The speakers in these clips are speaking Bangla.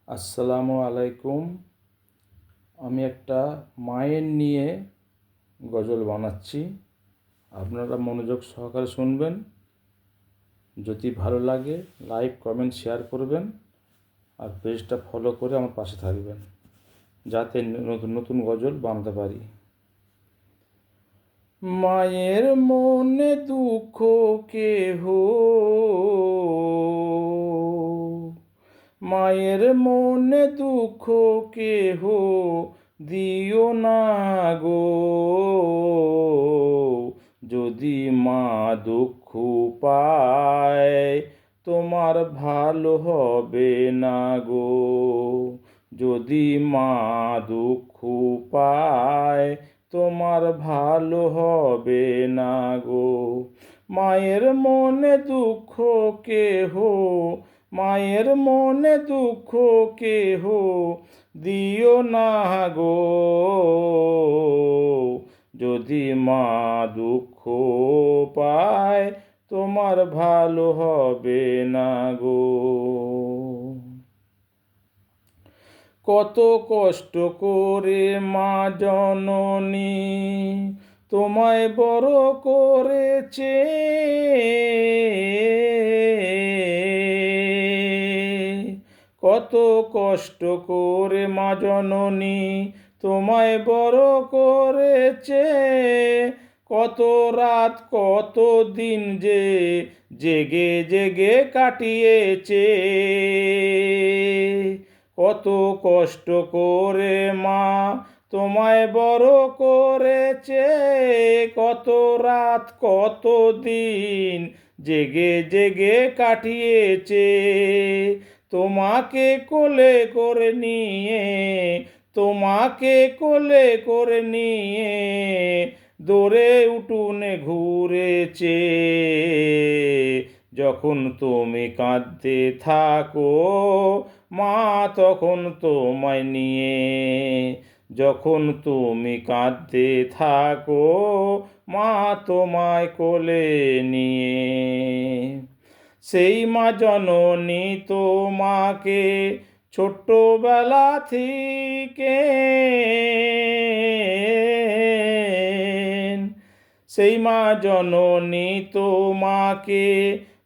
আসসালামু আলাইকুম। আমি একটা মায়ের নিয়ে গজল বানাচ্ছি। আপনারা মনোযোগ সহকারে শুনবেন। যদি ভালো লাগে লাইক কমেন্ট শেয়ার করবেন আর পেজটা ফলো করে আমার পাশে থাকবেন, যাতে নতুন নতুন গজল বানাতে পারি। মায়ের মনে দুঃখ কেহ, মায়ের মনে দুঃখ কেহ দিও না গো। যদি মা দুঃখ পায় তোমার ভালো হবে না গো। যদি মা দুঃখ পায় তোমার ভালো হবে না গো। মায়ের মনে দুঃখ কেহ, মায়ের মনে দুঃখ কেহ দিও না গো। যদি মা দুঃখ পায় তোমার ভালো হবে না গো। কত কষ্ট করে মা জননী তোমায় বড় করেছে, কত কষ্ট করে মা জননী তোমায় বড় করেছে। কত রাত কত দিন যে জেগে জেগে কাটিয়েছে। কত কষ্ট করে মা তোমায় বড় করেছে। কত রাত কত দিন জেগে জেগে কাটিয়েছে। তোমাকে কোলে করে নিয়ে, তোমাকে কোলে করে নিয়ে দৌড়ে উঠোনে ঘুরেছে। যখন তুমি কাঁদতে থাকো মা তখন তোমায় নিয়ে, যখন তুমি কাঁদতে থাকো মা তোমায় কোলে নিয়ে। সেই মা জননী তোমাকে ছোট্টবেলা থেকে, সেই মা জননী তোমাকে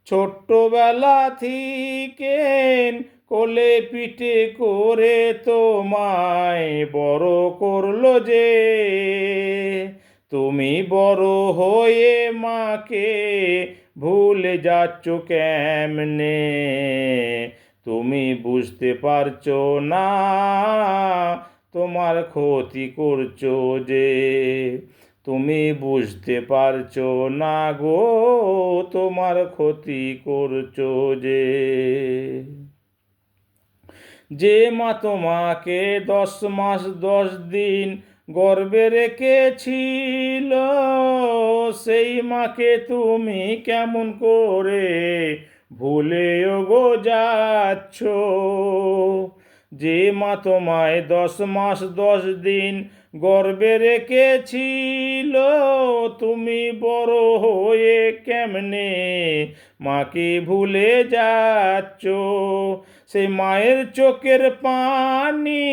ছোট্টবেলা থেকে কোলে পিঠে করে তোমায় বড় করলো যে। তুমি বড় হয়ে মাকে ভুলে যাচ্ছ কেমনে। তুমি বুঝতে পারছো না তোমার ক্ষতি করছো যে। তুমি বুঝতে পারছো না গো তোমার ক্ষতি করছো যে। যে মা তোমাকে 10 মাস 10 দিন গর্ভে রেখেছিল, সেই মাকে তুমি কেমন করে ভুলেও গো যাচ্ছ। যে মা তোমায় 10 মাস 10 দিন গর্ভে রেখেছিল, তুমি বড় হয়ে কেমনে মাকে ভুলে যাচ্ছ। সেই মায়ের চোখের পানি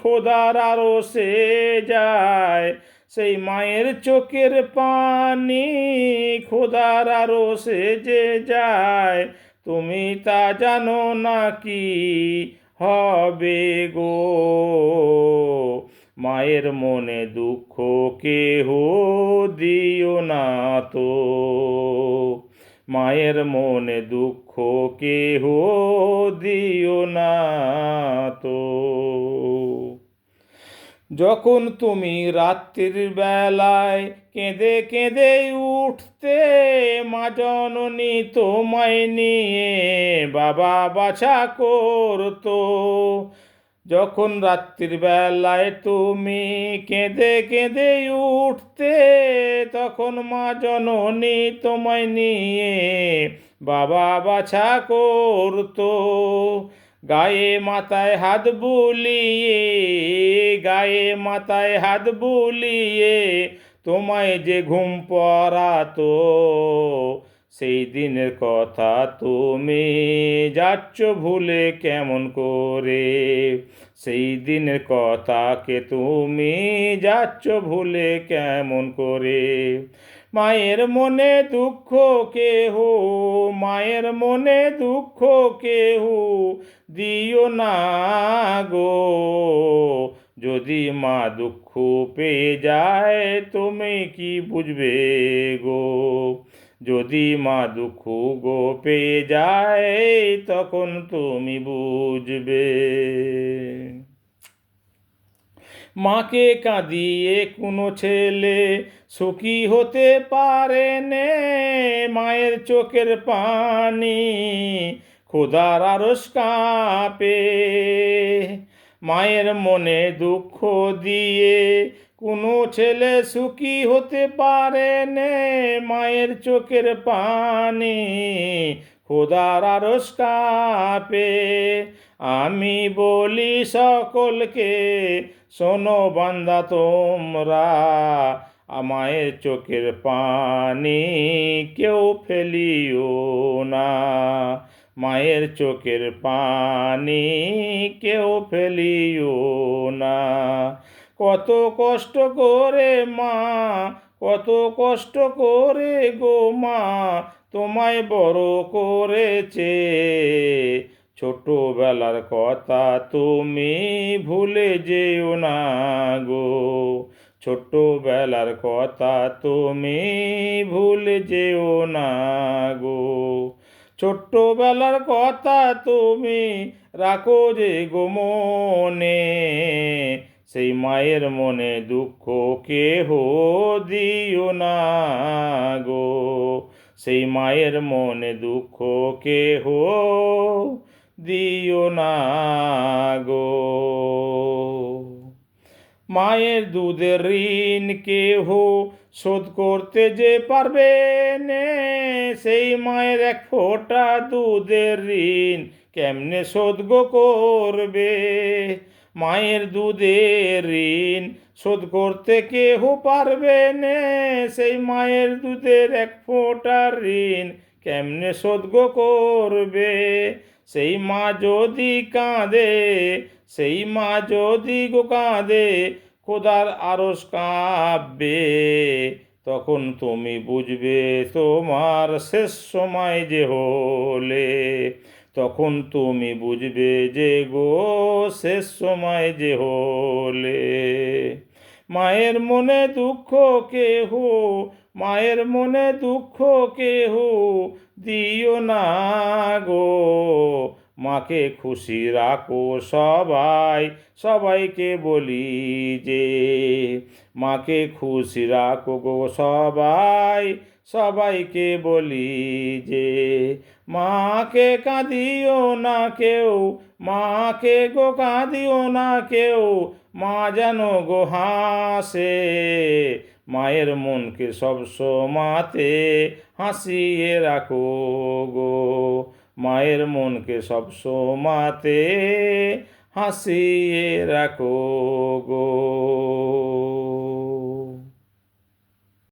খোদার আরশে যায়। সেই মায়ের চোখের পানি খোদার আরশে যে যায়। তুমি তা জানো নাকি হবে গো। মায়ের মনে দুঃখ কেহ দিও না তো। মায়ের মনে দুঃখ কেহ দিও না তো। যখন তুমি রাত্রির বেলায় কেঁদে কেঁদে উঠতে, মা জননী তোমায় নিয়ে বাবা বাছা করতো। যখন রাত্রির বেলায় তুমি কেঁদে কেঁদে উঠতে, তখন মা জননী তোমায় নিয়ে বাবা বাছা করতো। গায়ে মাথায় হাত বুলিয়ে, গায়ে মাথায় হাত বুলিয়ে তোমায় যে ঘুম পড়াতো, সেই দিনের কথা তুমি যাচ্ছ ভুলে কেমন করে, সেই দিনের কথাকে তুমি যাচ্ছ ভুলে কেমন করে। মায়ের মনে দুঃখ কেহ, মায়ের মনে দুঃখ কেহ দিও না গো, যদি মা দুঃখ পেয়ে যায় তুমি কি বুঝবে গো, যদি মা দুঃখ গো পেয়ে যায় তখন তুমি বুঝবে। মাকে কাঁদিয়ে কোনো ছেলে সুখী হতে পারে নে, মায়ের চোখের পানি খোদার আরশ কাঁপে। মায়ের মনে দুঃখ দিয়ে কোনো ছেলে সুখী হতে পারে নে, মায়ের চোখের পানি খোদার আরশ কাঁপে। আমি বলি সকলকে, শোনো বান্দা তোমরা, মায়ের চোখের পানি কেউ ফেলিও না, মায়ের চোখের পানি কেউ ফেলিও না। কত কষ্ট করে মা, কত কষ্ট করে গো মা তোমায় বড় করেছে, ছোটবেলার কথা তুমি ভুলে যেও না গো, ছোটবেলার কথা তুমি ভুলে যেও না গো, ছোট্টবেলার কথা তুমি রাখো যে গো মনে, সেই মায়ের মনে দুঃখ কেহ দিও না গো, সেই মায়ের মনে দুঃখ কেহ দিও না গো। মায়ের দুধের ঋণ কেহ শোধ করতে যে পারবে নে, সেই মায়ের এক ফোঁটা দুধের ঋণ কেমনে শোধ গো করবে, মায়ের দুধের ঋণ শোধ করতে কেহ পারবে নে, সেই মায়ের দুধের এক ফোঁটা ঋণ কেমনে শোধ গো করবে। সেই মা যদি কাঁদে, সেই মা যদি গো কাঁদে খোদার আরশ কাঁপবে, তখন তুমি বুঝবে তোমার শেষ সময় যে হলে, তখন তুমি বুঝবে যে গো শেষ সময় যে হলে। মায়ের মনে দুঃখ কেহ, মায়ের মনে দুঃখ কেহ দিও না গো, মাকে খুশি রাখো সবাই, সবাইকে বলি যে মাকে খুশি রাখো গো সবাই, সবাইকে বলি যে মাকে কাঁদিও না কেউ, মাকে গো কাঁদিও না কেউ, মা যেন গো হাসে, মায়ের মনকে সব সময়তে হাসিয়ে রাখো গো, মায়ের মনকে সব সময়তে হাসিয়ে রাখো গো।